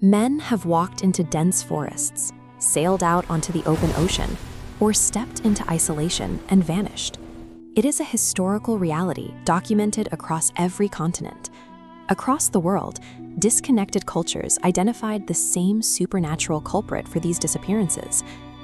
Men have walked into dense forests, sailed out onto the open ocean, or stepped into isolation and vanished. It is a historical reality documented across every continent. Across the world, disconnected cultures identified the same supernatural culprit for these disappearances,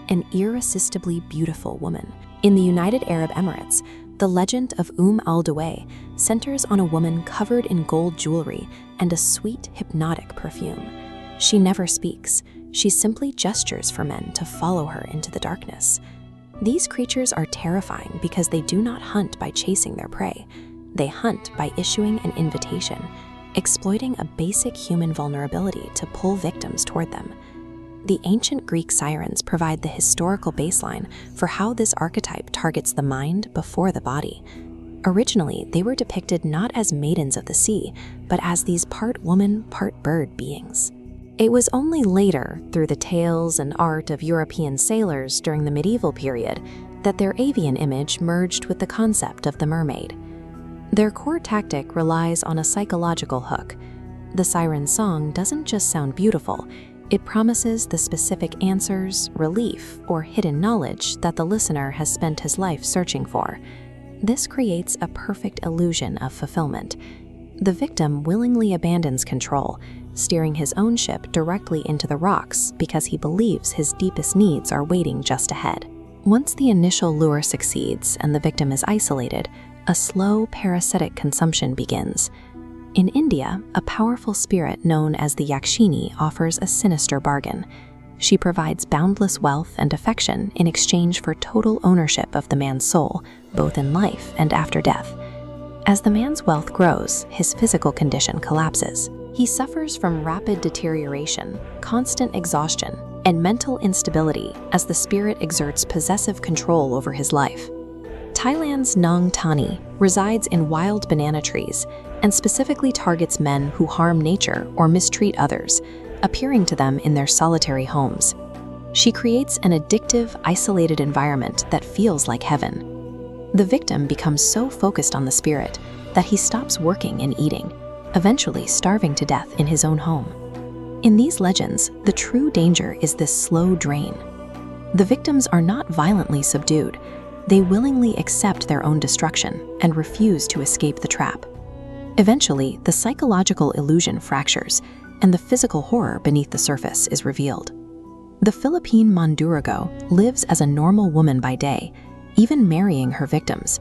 an irresistibly beautiful woman. In the United Arab Emirates, the legend of Al Duwai centers on a woman covered in gold jewelry and a sweet, hypnotic perfume. She never speaks. She simply gestures for men to follow her into the darkness. These creatures are terrifying because they do not hunt by chasing their prey. They hunt by issuing an invitation, exploiting a basic human vulnerability to pull victims toward them. The ancient Greek Sirens provide the historical baseline for how this archetype targets the mind before the body. Originally, they were depicted not as maidens of the sea, but as these part woman, part bird beings. It was only later, through the tales and art of European sailors during the medieval period, that their avian image merged with the concept of the mermaid. Their core tactic relies on a psychological hook. The siren song doesn't just sound beautiful, it promises the specific answers, relief, or hidden knowledge that the listener has spent his life searching for. This creates a perfect illusion of fulfillment. The victim willingly abandons control, steering his own ship directly into the rocks because he believes his deepest needs are waiting just ahead. Once the initial lure succeeds and the victim is isolated, a slow parasitic consumption begins. In India, a powerful spirit known as the Yakshini offers a sinister bargain. She provides boundless wealth and affection in exchange for total ownership of the man's soul, both in life and after death. As the man's wealth grows, his physical condition collapses. He suffers from rapid deterioration, constant exhaustion, and mental instability as the spirit exerts possessive control over his life. Thailand's Thani resides in wild banana trees and specifically targets men who harm nature or mistreat others, appearing to them in their solitary homes. She creates an addictive, isolated environment that feels like heaven. The victim becomes so focused on the spirit that he stops working and eating, eventually starving to death in his own home. In these legends, the true danger is this slow drain. The victims are not violently subdued. They willingly accept their own destruction and refuse to escape the trap. Eventually, the psychological illusion fractures, and the physical horror beneath the surface is revealed. The Philippine Mandurago lives as a normal woman by day, even marrying her victims.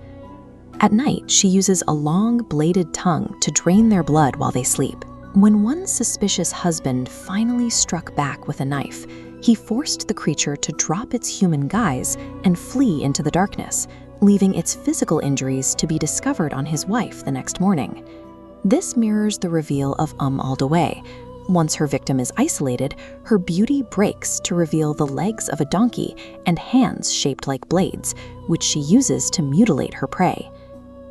At night, she uses a long, bladed tongue to drain their blood while they sleep. When one suspicious husband finally struck back with a knife, he forced the creature to drop its human guise and flee into the darkness, leaving its physical injuries to be discovered on his wife the next morning. This mirrors the reveal of Al Duwai. Once her victim is isolated, her beauty breaks to reveal the legs of a donkey and hands shaped like blades, which she uses to mutilate her prey.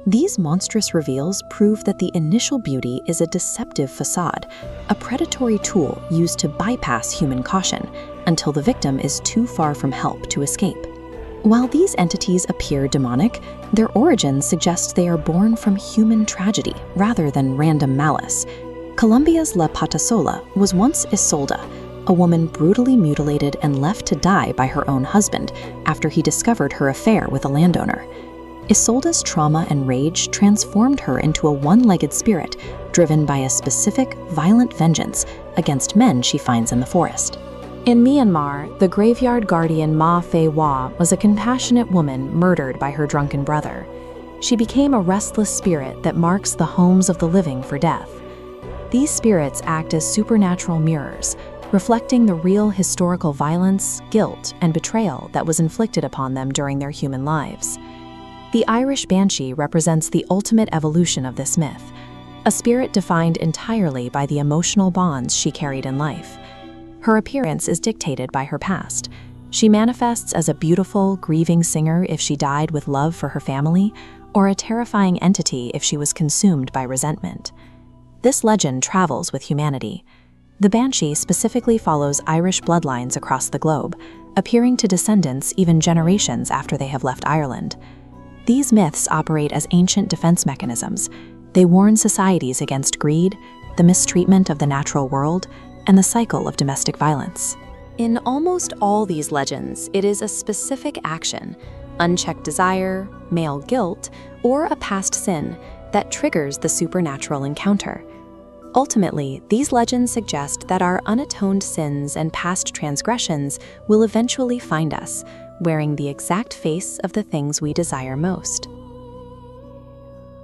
These monstrous reveals prove that the initial beauty is a deceptive facade, a predatory tool used to bypass human caution until the victim is too far from help to escape. While these entities appear demonic, their origins suggest they are born from human tragedy rather than random malice. Colombia's La Patasola was once Isolda, a woman brutally mutilated and left to die by her own husband after he discovered her affair with a landowner. Isolda's trauma and rage transformed her into a one-legged spirit driven by a specific, violent vengeance against men she finds in the forest. In Myanmar, the graveyard guardian Ma Fei Wa was a compassionate woman murdered by her drunken brother. She became a restless spirit that marks the homes of the living for death. These spirits act as supernatural mirrors, reflecting the real historical violence, guilt, and betrayal that was inflicted upon them during their human lives. The Irish Banshee represents the ultimate evolution of this myth, a spirit defined entirely by the emotional bonds she carried in life. Her appearance is dictated by her past. She manifests as a beautiful, grieving singer if she died with love for her family, or a terrifying entity if she was consumed by resentment. This legend travels with humanity. The Banshee specifically follows Irish bloodlines across the globe, appearing to descendants even generations after they have left Ireland. These myths operate as ancient defense mechanisms. They warn societies against greed, the mistreatment of the natural world, and the cycle of domestic violence. In almost all these legends, it is a specific action, unchecked desire, male guilt, or a past sin that triggers the supernatural encounter. Ultimately, these legends suggest that our unatoned sins and past transgressions will eventually find us, wearing the exact face of the things we desire most.